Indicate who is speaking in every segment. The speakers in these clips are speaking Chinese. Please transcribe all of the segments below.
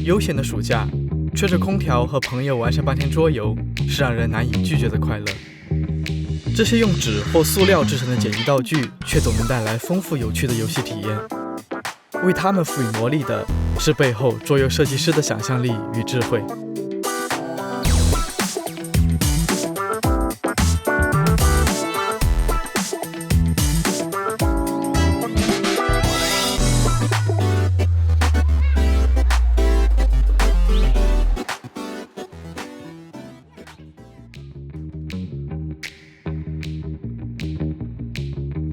Speaker 1: 悠闲的暑假，吹着空调和朋友玩上半天桌游，是让人难以拒绝的快乐。这些用纸或塑料制成的简易道具，却总能带来丰富有趣的游戏体验。为它们赋予魔力的，是背后桌游设计师的想象力与智慧。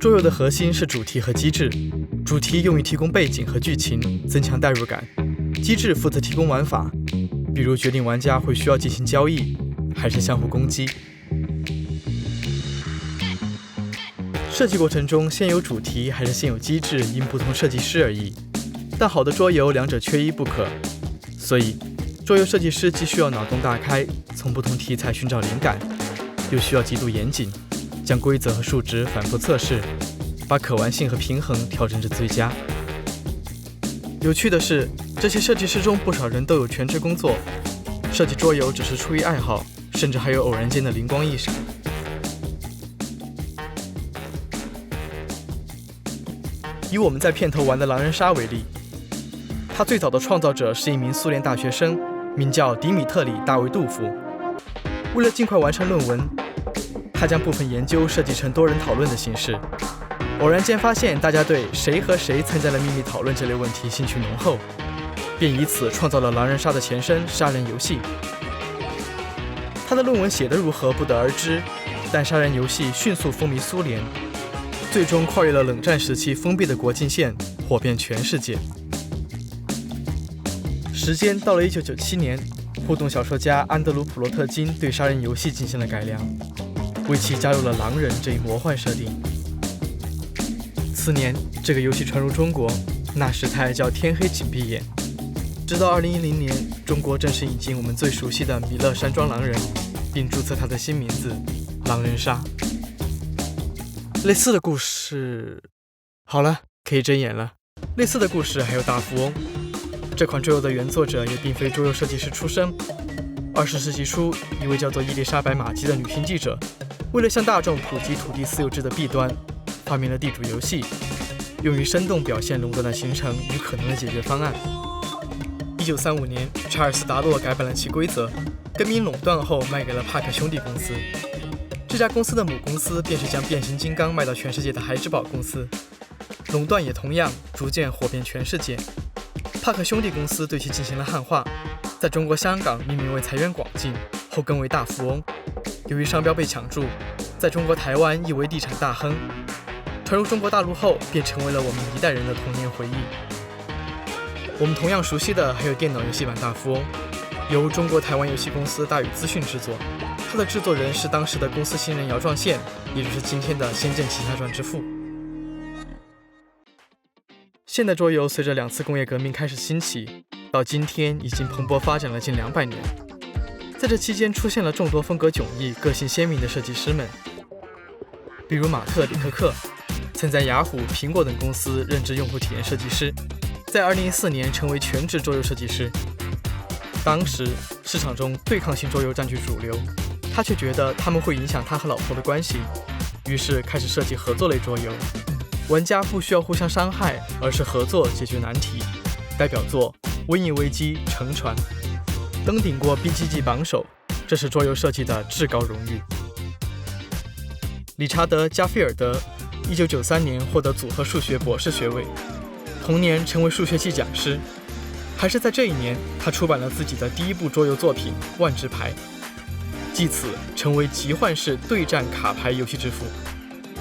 Speaker 1: 桌游的核心是主题和机制，主题用于提供背景和剧情，增强代入感；机制负责提供玩法，比如决定玩家会需要进行交易，还是相互攻击。设计过程中，先有主题还是先有机制，因不同设计师而异。但好的桌游，两者缺一不可。所以，桌游设计师既需要脑洞大开，从不同题材寻找灵感，又需要极度严谨，将规则和数值反复测试，把可玩性和平衡调整至最佳。有趣的是，这些设计师中不少人都有全职工作，设计桌游只是出于爱好，甚至还有偶然间的灵光一闪。以我们在片头玩的狼人杀为例，它最早的创造者是一名苏联大学生，名叫迪米特里·大卫杜夫。为了尽快完成论文，他将部分研究设计成多人讨论的形式。偶然间发现大家对谁和谁参加了秘密讨论这类问题兴趣浓厚，便以此创造了狼人杀的前身杀人游戏。他的论文写得如何不得而知，但杀人游戏迅速风靡苏联，最终跨越了冷战时期封闭的国境线，火遍全世界。时间到了1997年，互动小说家安德鲁·普洛特金对杀人游戏进行了改良，为其加入了狼人这一魔幻设定。次年，这个游戏传入中国，那时它还叫天黑请闭眼。直到2010年，中国正式引进我们最熟悉的米勒山庄狼人，并注册它的新名字狼人杀。类似的故事，好了，可以睁眼了。类似的故事还有大富翁。这款桌游的原作者也并非桌游设计师出身。20世纪初，一位叫做伊丽莎白·马基的女性记者，为了向大众普及土地私有制的弊端，发明了地主游戏，用于生动表现垄断的形成与可能的解决方案。1935年，查尔斯·达洛改版了其规则，更名垄断后卖给了帕克兄弟公司。这家公司的母公司便是将变形金刚卖到全世界的孩之宝公司。垄断也同样逐渐火遍全世界。帕克兄弟公司对其进行了汉化，在中国香港命名为财源广进，后更为大富翁。由于商标被抢注，在中国台湾亦为地产大亨。传入中国大陆后，便成为了我们一代人的童年回忆。我们同样熟悉的还有电脑游戏版大富翁，由中国台湾游戏公司大宇资讯制作，它的制作人是当时的公司新人姚壮宪，也就是今天的《仙剑奇侠传》之父。现代桌游随着2次工业革命开始兴起，到今天已经蓬勃发展了近200年。在这期间出现了众多风格迥异、个性鲜明的设计师们，比如马特·里克克，曾在雅虎、苹果等公司任职用户体验设计师，在2014年成为全职桌游设计师。当时市场中对抗性桌游占据主流，他却觉得他们会影响他和老婆的关系，于是开始设计合作类桌游。玩家不需要互相伤害，而是合作解决难题。代表作《瘟疫危机：沉船》登顶过 BGG 榜首，这是桌游设计的至高荣誉。理查德·加菲尔德1993年获得组合数学博士学位，同年成为数学系讲师。还是在这一年，他出版了自己的第一部桌游作品《万智牌》，继此成为集换式对战卡牌游戏之父。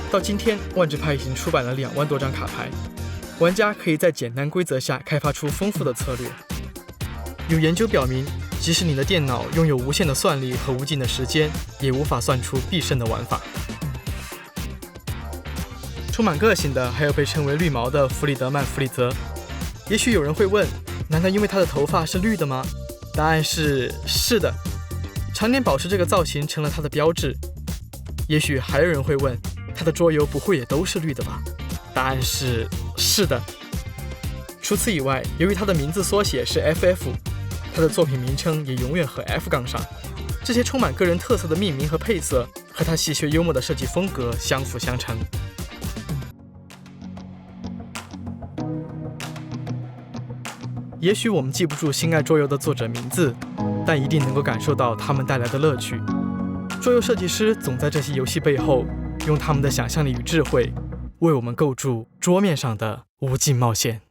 Speaker 1: 到今天，万智牌已经出版了2万多张卡牌，玩家可以在简单规则下开发出丰富的策略。有研究表明，即使你的电脑拥有无限的算力和无尽的时间，也无法算出必胜的玩法。充满个性的还有被称为绿毛的弗里德曼·弗里泽。也许有人会问，难道因为他的头发是绿的吗？答案是是的，常年保持这个造型成了他的标志。也许还有人会问，他的桌游不会也都是绿的吧？答案是是的。除此以外，由于他的名字缩写是 FF，他的作品名称也永远和 F 杠上。这些充满个人特色的命名和配色，和他戏谑幽默的设计风格相辅相成。也许我们记不住《心爱桌游》的作者名字，但一定能够感受到他们带来的乐趣。桌游设计师总在这些游戏背后，用他们的想象力与智慧，为我们构筑桌面上的无尽冒险。